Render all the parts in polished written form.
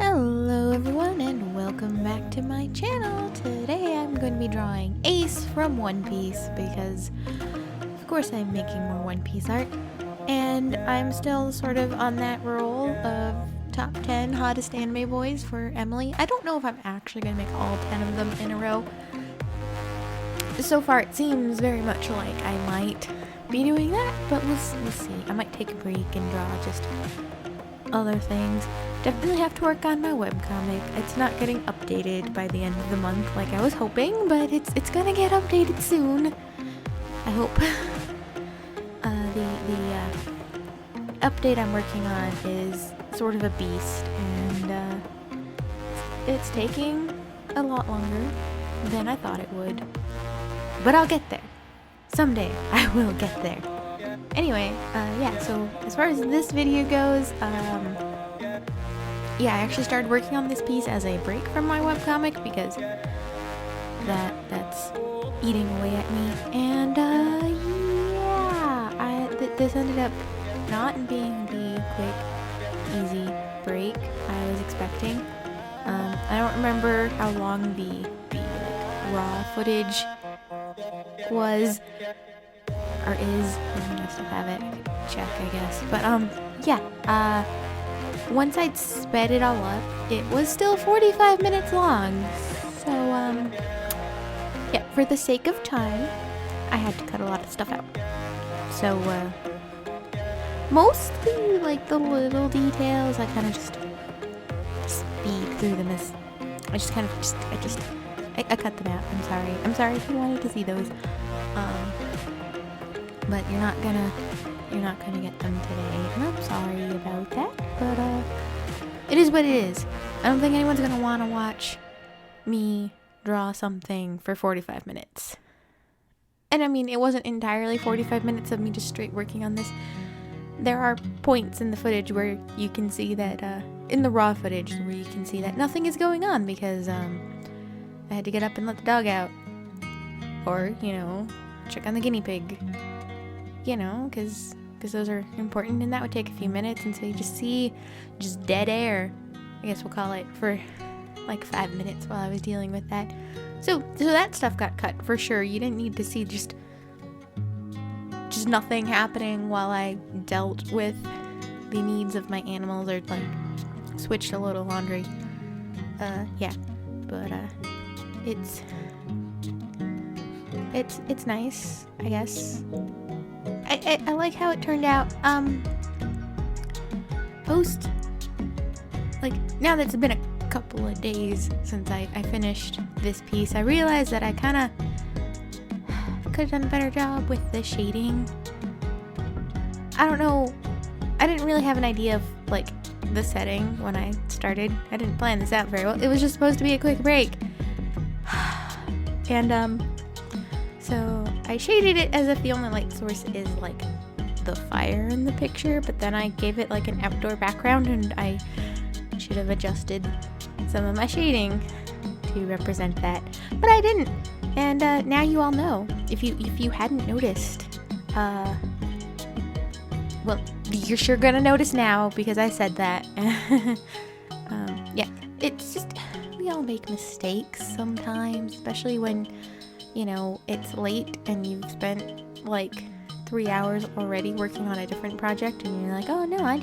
Hello everyone and welcome back to my channel. Today I'm going to be drawing Ace from One Piece because of course I'm making more One Piece art, and I'm still sort of on that roll of top 10 hottest anime boys for Emily. I don't know if I'm actually going to make all 10 of them in a row. So far it seems very much like I might be doing that, but we'll see. I might take a break and draw just other things. Definitely have to work on my webcomic. It's not getting updated by the end of the month like I was hoping, but it's gonna get updated soon. I hope. The update I'm working on is sort of a beast, and it's taking a lot longer than I thought it would. But I'll get there. Someday I will get there. Anyway, yeah, so as far as this video goes, yeah, I actually started working on this piece as a break from my webcomic because that's eating away at me. And, yeah, this ended up not being the quick, easy break I was expecting. I don't remember how long the raw footage was or is. I still have it. I could check, I guess. But yeah. Once I'd sped it all up, it was still 45 minutes long. So yeah. For the sake of time, I had to cut a lot of stuff out. So mostly like the little details, I kind of just speed through them as I cut them out. I'm sorry if you wanted to see those. But you're not gonna get them today, and I'm sorry about that, but it is what it is. I don't think anyone's gonna want to watch me draw something for 45 minutes. And I mean, it wasn't entirely 45 minutes of me just straight working on this. There are points in the footage where you can see that, in the raw footage, where you can see that nothing is going on because I had to get up and let the dog out, or check on the guinea pig. Because those are important, and that would take a few minutes, and so you just see just dead air, I guess we'll call it, for like 5 minutes while I was dealing with that. So that stuff got cut for sure. You didn't need to see just nothing happening while I dealt with the needs of my animals or like switched a little laundry. Yeah, but it's nice, I guess. I like how it turned out. Now that it's been a couple of days since I finished this piece, I realized that I kind of could have done a better job with the shading. I don't know. I didn't really have an idea of like the setting when I started. I didn't plan this out very well. It was just supposed to be a quick break. And so I shaded it as if the only light source is like the fire in the picture, but then I gave it like an outdoor background, and I should have adjusted some of my shading to represent that, but I didn't. And now you all know. If you hadn't noticed, well, you're sure gonna notice now because I said that. Yeah, it's just we all make mistakes sometimes, especially when it's late and you've spent like 3 hours already working on a different project, and you're like, oh no, I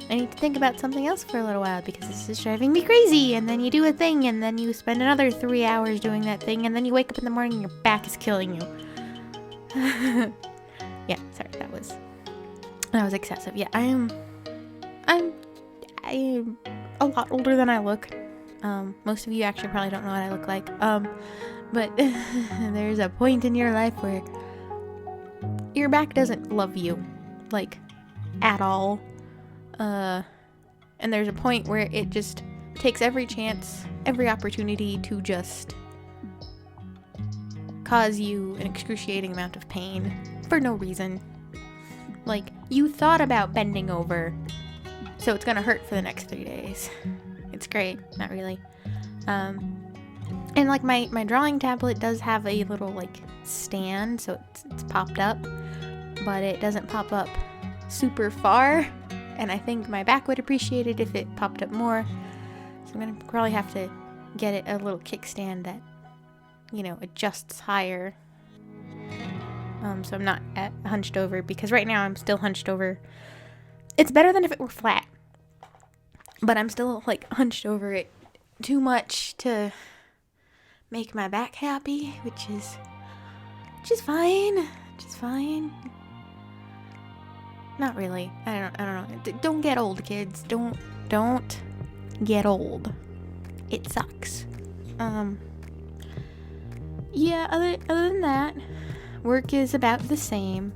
need to think about something else for a little while because this is driving me crazy. And then you do a thing, and then you spend another 3 hours doing that thing, and then you wake up in the morning and your back is killing you. Yeah, sorry, that was excessive. Yeah, I am a lot older than I look. Most of you actually probably don't know what I look like. But there's a point in your life where your back doesn't love you, like, at all. And there's a point where it just takes every chance, every opportunity to just cause you an excruciating amount of pain for no reason. Like, you thought about bending over, so it's gonna hurt for the next 3 days. It's great. Not really. And like my drawing tablet does have a little like stand, so it's popped up, but it doesn't pop up super far, and I think my back would appreciate it if it popped up more. I'm gonna probably have to get it a little kickstand that, adjusts higher. So I'm not hunched over, because right now I'm still hunched over. It's better than if it were flat, but I'm still like hunched over it too much to make my back happy, which is fine. Just fine. Not really. I don't know. Don't get old, kids. Don't get old. It sucks. Yeah, other than that, work is about the same.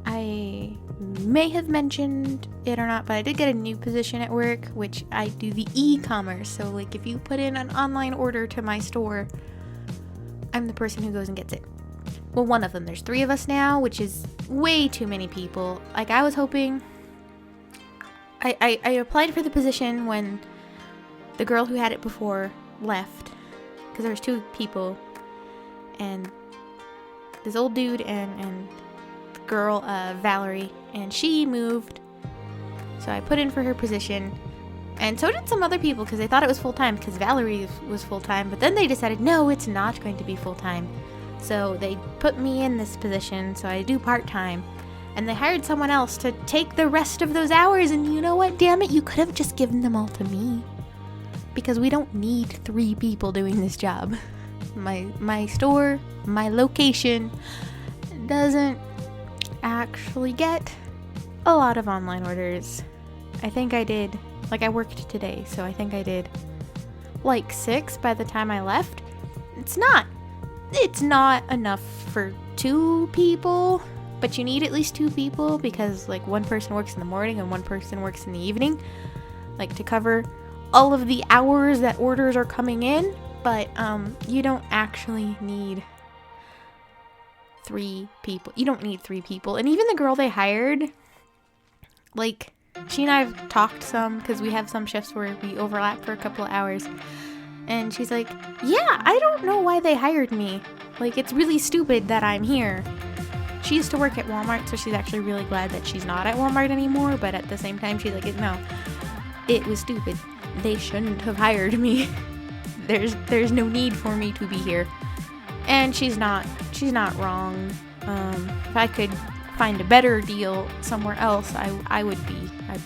I may have mentioned it or not, but I did get a new position at work, which I do the e-commerce. So, like, if you put in an online order to my store, I'm the person who goes and gets it. Well, one of them. There's 3 of us now, which is way too many people. Like, I was hoping... I applied for the position when the girl who had it before left, because there was 2 people, and this old dude and the girl, Valerie, and she moved, so I put in for her position, and so did some other people, because they thought it was full-time, because Valerie was full-time, but then they decided, no, it's not going to be full-time, so they put me in this position, so I do part-time, and they hired someone else to take the rest of those hours, and you know what, damn it, you could have just given them all to me. Because we don't need 3 people doing this job. My store, my location, doesn't actually get a lot of online orders. I think I did, I worked today, so I think I did 6 by the time I left. It's not enough for 2 people, but you need at least 2 people, because one person works in the morning and one person works in the evening, to cover all of the hours that orders are coming in. But you don't actually need 3 people. You don't need 3 people. And even the girl they hired, she and I have talked some, because we have some shifts where we overlap for a couple of hours, and she's like, yeah, I don't know why they hired me. It's really stupid that I'm here. She used to work at Walmart, so she's actually really glad that she's not at Walmart anymore, but at the same time, she's like, no, it was stupid. They shouldn't have hired me. There's no need for me to be here. And she's not wrong. If I could find a better deal somewhere else, I'd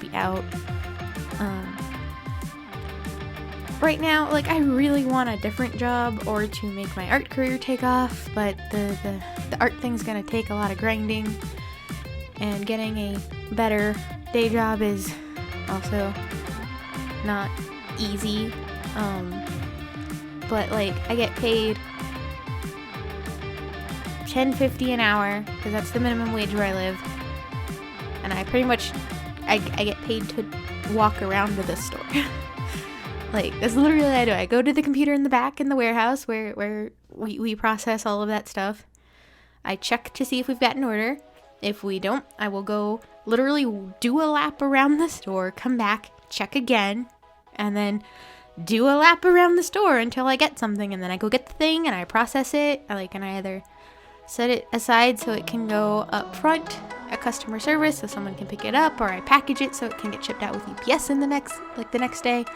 be out. Right now, I really want a different job, or to make my art career take off, but the art thing's gonna take a lot of grinding, and getting a better day job is also not easy. But I get paid $10.50 an hour, because that's the minimum wage where I live, and I pretty much I get paid to walk around to this store. That's literally what I do. I go to the computer in the back in the warehouse where we process all of that stuff. I check to see if we've got an order. If we don't, I will go literally do a lap around the store, come back, check again, and then do a lap around the store until I get something, and then I go get the thing and I process it. And I either set it aside so it can go up front at customer service so someone can pick it up, or I package it so it can get shipped out with UPS in the next day.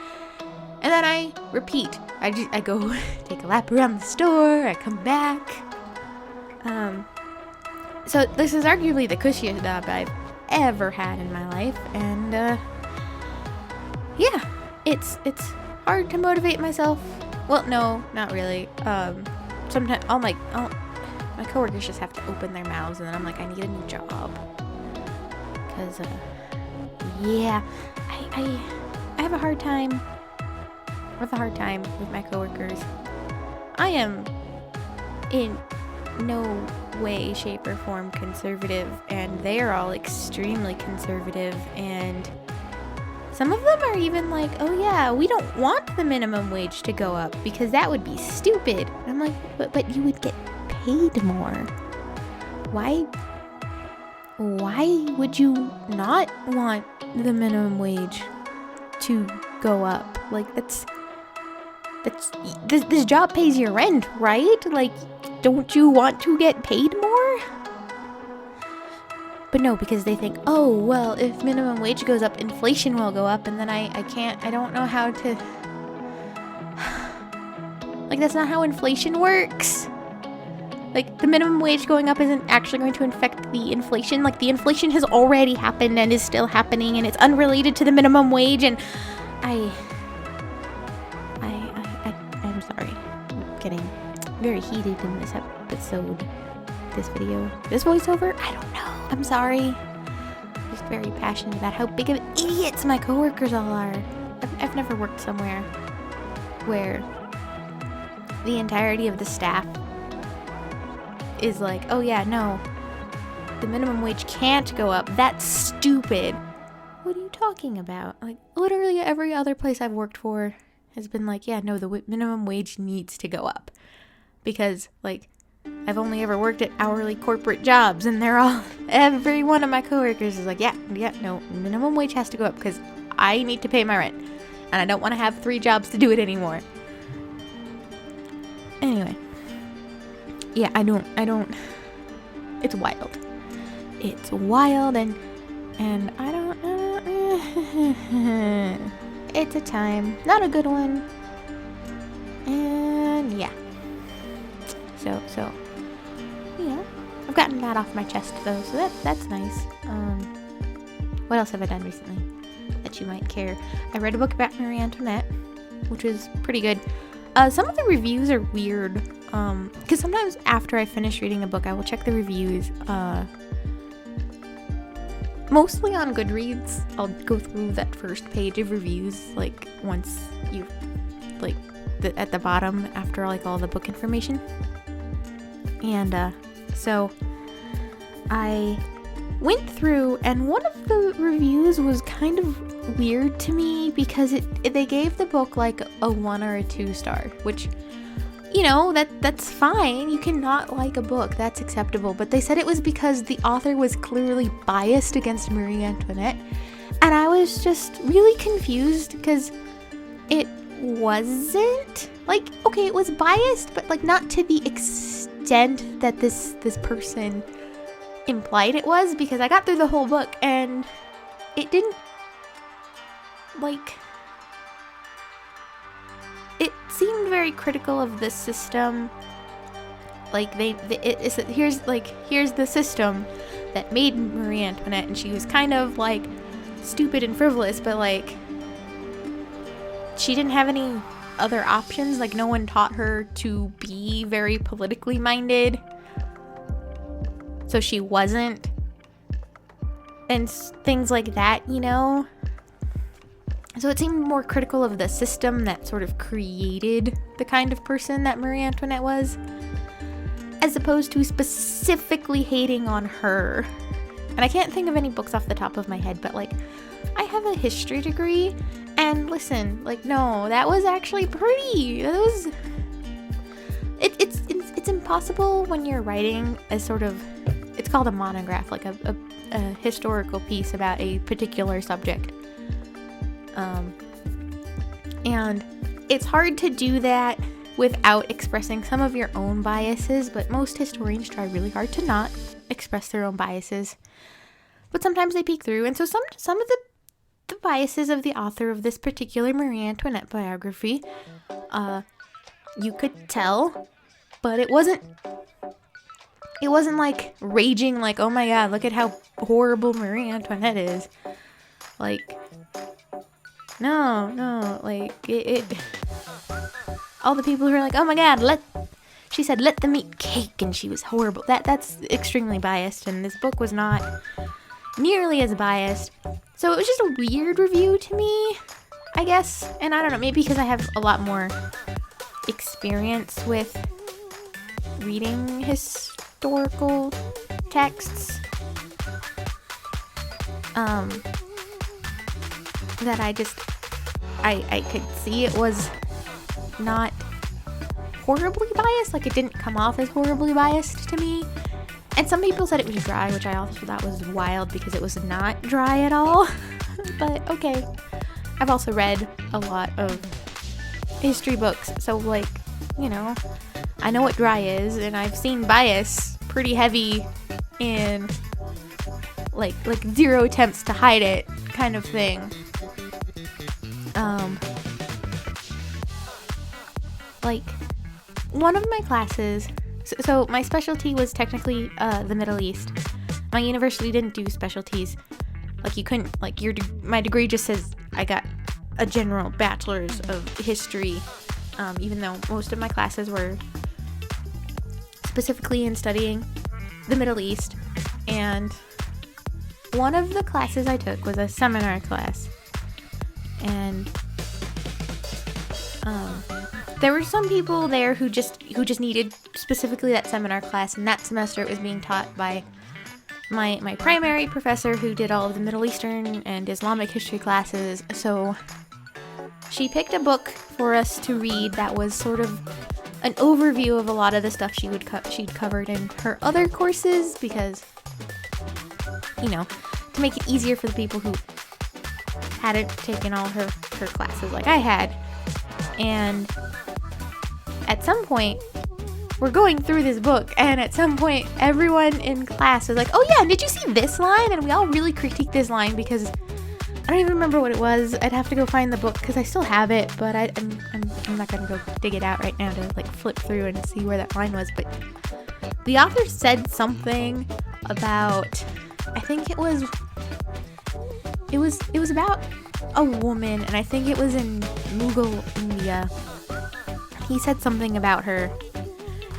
And then I repeat. I go take a lap around the store, I come back. So this is arguably the cushiest job I've ever had in my life, and yeah, it's hard to motivate myself. Well, no, not really. Sometimes my coworkers just have to open their mouths, and then I'm like, I need a new job, because yeah, I have a hard time. With my coworkers. I am in no way, shape, or form conservative, and they are all extremely conservative, and some of them are even like, oh yeah, we don't want the minimum wage to go up because that would be stupid. And I'm like, but you would get paid more. Why would you not want the minimum wage to go up? This job pays your rent, right? Don't you want to get paid more? But no, because they think, oh, well, if minimum wage goes up, inflation will go up, and then I don't know how to... Like, that's not how inflation works. Like, the minimum wage going up isn't actually going to affect the inflation. Like, the inflation has already happened and is still happening, and it's unrelated to the minimum wage, and I'm sorry. I'm getting very heated in this episode, this video. This voiceover? I don't know. I'm sorry. I'm just very passionate about how big of idiots my coworkers all are. I've never worked somewhere where the entirety of the staff is like, oh yeah, no, the minimum wage can't go up. That's stupid. What are you talking about? Like, literally every other place I've worked for has been like, yeah, no, the minimum wage needs to go up. Because, like, I've only ever worked at hourly corporate jobs, and every one of my coworkers is like, yeah, no, minimum wage has to go up because I need to pay my rent, and I don't want to have 3 jobs to do it anymore. Anyway, yeah, I don't, it's wild. It's wild, and I don't, it's a time, not a good one, and yeah. So, yeah, I've gotten that off my chest though, so that's nice. What else have I done recently that you might care? I read a book about Marie Antoinette, which was pretty good. Some of the reviews are weird, because sometimes after I finish reading a book, I will check the reviews, mostly on Goodreads. I'll go through that first page of reviews, like, once you, like, at the bottom, after, like, all the book information. And, so I went through, and one of the reviews was kind of weird to me because they gave the book like a 1 or a 2 star, which, you know, that's fine. You cannot like a book, that's acceptable. But they said it was because the author was clearly biased against Marie Antoinette, and I was just really confused because it wasn't. Like, okay, it was biased, but like not to the extent that this person implied it was, because I got through the whole book and it didn't, like, it seemed very critical of the system. Like, here's the system that made Marie Antoinette, and she was kind of like stupid and frivolous, but like she didn't have any other options. Like, no one taught her to be very politically minded, so she wasn't, and things like that, you know. So it seemed more critical of the system that sort of created the kind of person that Marie Antoinette was, as opposed to specifically hating on her. And I can't think of any books off the top of my head, but like, I have a history degree, and listen, like, no, that was actually pretty. That was. It's impossible when you're writing a sort of, it's called a monograph, like a historical piece about a particular subject. And it's hard to do that without expressing some of your own biases, but most historians try really hard to not express their own biases. But sometimes they peek through, and so some of the biases of the author of this particular Marie Antoinette biography, you could tell, but it wasn't like raging like, oh my god, look at how horrible Marie Antoinette is. Like, no, like, it all the people who are like, oh my god, she said let them eat cake and she was horrible. That's extremely biased, and this book was not nearly as biased. So it was just a weird review to me, I guess. And I don't know, maybe because I have a lot more experience with reading historical texts, that I could see it was not horribly biased. Like, it didn't come off as horribly biased to me. And some people said it was dry, which I also thought was wild because it was not dry at all. But okay. I've also read a lot of history books, so, like, you know, I know what dry is, and I've seen bias pretty heavy in like zero attempts to hide it kind of thing. Like, one of my classes, so my specialty was technically the Middle East. My university didn't do specialties. Like, you couldn't, like, my degree just says I got a general bachelor's of history, even though most of my classes were specifically in studying the Middle East. And one of the classes I took was a seminar class. And there were some people there who just needed specifically that seminar class, and that semester it was being taught by my primary professor, who did all of the Middle Eastern and Islamic history classes. So she picked a book for us to read that was sort of an overview of a lot of the stuff she'd covered in her other courses, because, you know, to make it easier for the people who hadn't taken all her classes like I had. And at some point, we're going through this book, and at some point, everyone in class was like, oh yeah, did you see this line? And we all really critiqued this line, because I don't even remember what it was. I'd have to go find the book, because I still have it, but I'm not going to go dig it out right now to, like, flip through and see where that line was. But the author said something about, I think it was about a woman, and I think it was in Mughal India. He said something about her,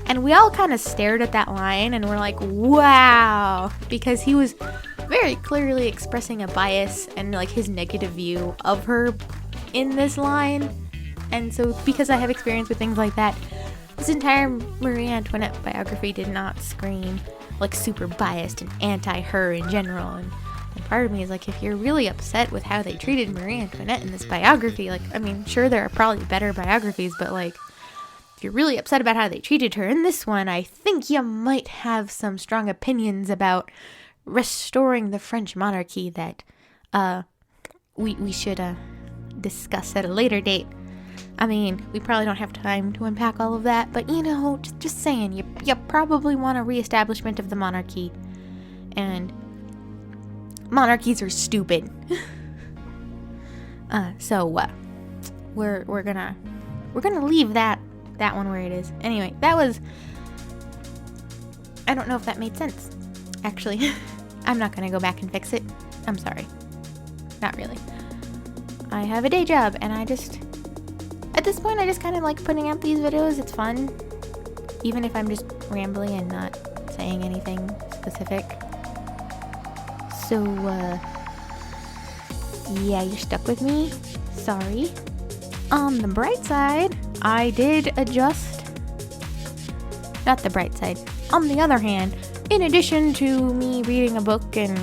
and we all kind of stared at that line and were like, wow, because he was very clearly expressing a bias and, like, his negative view of her in this line. And so, because I have experience with things like that, this entire Marie Antoinette biography did not scream, like, super biased and anti-her in general. And part of me is like, if you're really upset with how they treated Marie Antoinette in this biography, like, I mean, sure, there are probably better biographies, but, like, if you're really upset about how they treated her in this one, I think you might have some strong opinions about restoring the French monarchy that we should discuss at a later date. I mean, we probably don't have time to unpack all of that, but, you know, just saying, you probably want a reestablishment of the monarchy, and monarchies are stupid. So we're gonna leave that one where it is. Anyway, that was, I don't know if that made sense, actually. I'm not gonna go back and fix it. I'm sorry. Not really. I have a day job, and at this point, I just kind of like putting out these videos. It's fun, even if I'm just rambling and not saying anything specific. So, yeah, you're stuck with me. Sorry. On the bright side, I did adjust. Not the bright side. On the other hand, in addition to me reading a book and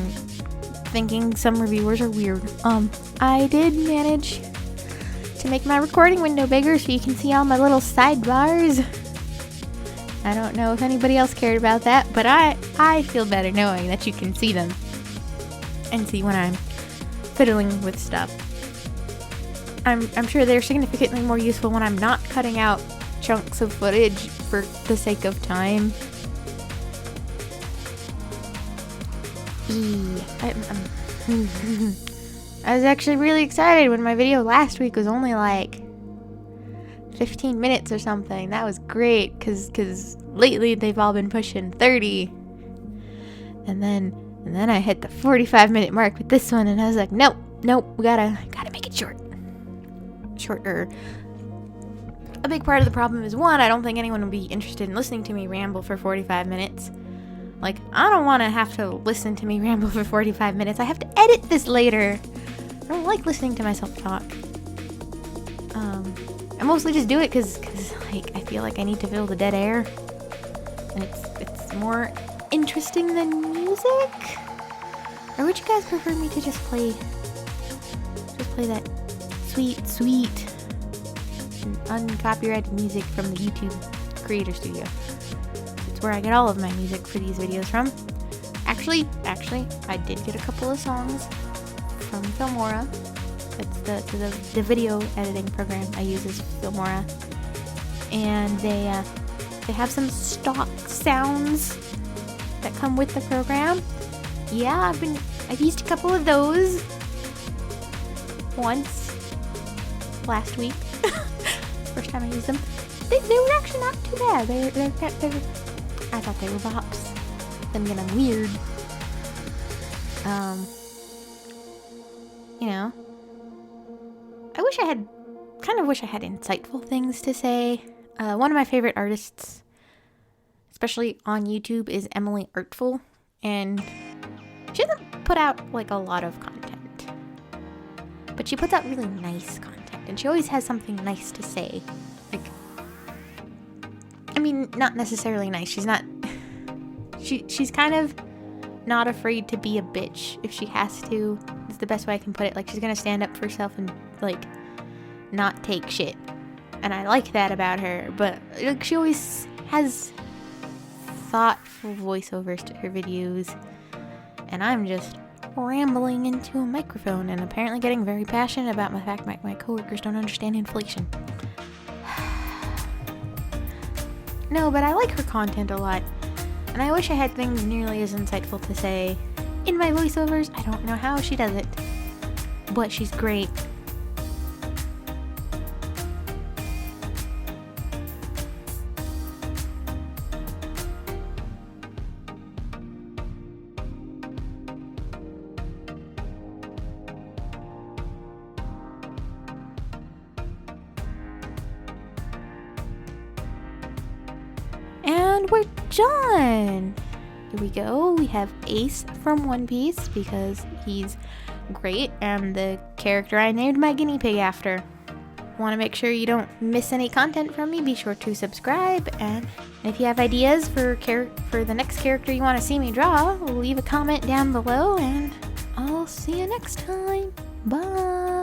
thinking some reviewers are weird, I did manage to make my recording window bigger so you can see all my little sidebars. I don't know if anybody else cared about that, but I feel better knowing that you can see them and see when I'm fiddling with stuff. I'm sure they're significantly more useful when I'm not cutting out chunks of footage for the sake of time. I was actually really excited when my video last week was only like 15 minutes or something. That was great, because lately they've all been pushing 30. And then I hit the 45-minute mark with this one, and I was like, nope, we gotta make it shorter. A big part of the problem is, one, I don't think anyone would be interested in listening to me ramble for 45 minutes. Like, I don't want to have to listen to me ramble for 45 minutes. I have to edit this later. I don't like listening to myself talk. I mostly just do it because like, I feel like I need to fill the dead air. And it's more interesting than music? Or would you guys prefer me to just play that sweet uncopyrighted music from the YouTube Creator Studio? It's where I get all of my music for these videos from. Actually, I did get a couple of songs from Filmora. That's the video editing program I use is Filmora. And they have some stock sounds that come with the program. yeah, I've used a couple of those once last week. First time I used them. They were actually not too bad. They're I thought they were bops. Then again, I'm weird. You know, I wish I had insightful things to say. One of my favorite artists, especially on YouTube, is Emily Artful, and she doesn't put out like a lot of content, but she puts out really nice content, and she always has something nice to say. Like, I mean, not necessarily nice. She's not. She's kind of not afraid to be a bitch if she has to. It's the best way I can put it. Like, she's gonna stand up for herself and like not take shit, and I like that about her. But like, she always has thoughtful voiceovers to her videos, and I'm just rambling into a microphone and apparently getting very passionate about the fact my coworkers don't understand inflation. No, but I like her content a lot, and I wish I had things nearly as insightful to say in my voiceovers. I don't know how she does it, but she's great. And we're done! Here we go. We have Ace from One Piece because he's great and the character I named my guinea pig after. Want to make sure you don't miss any content from me, be sure to subscribe, and if you have ideas for the next character you want to see me draw, leave a comment down below, and I'll see you next time. Bye!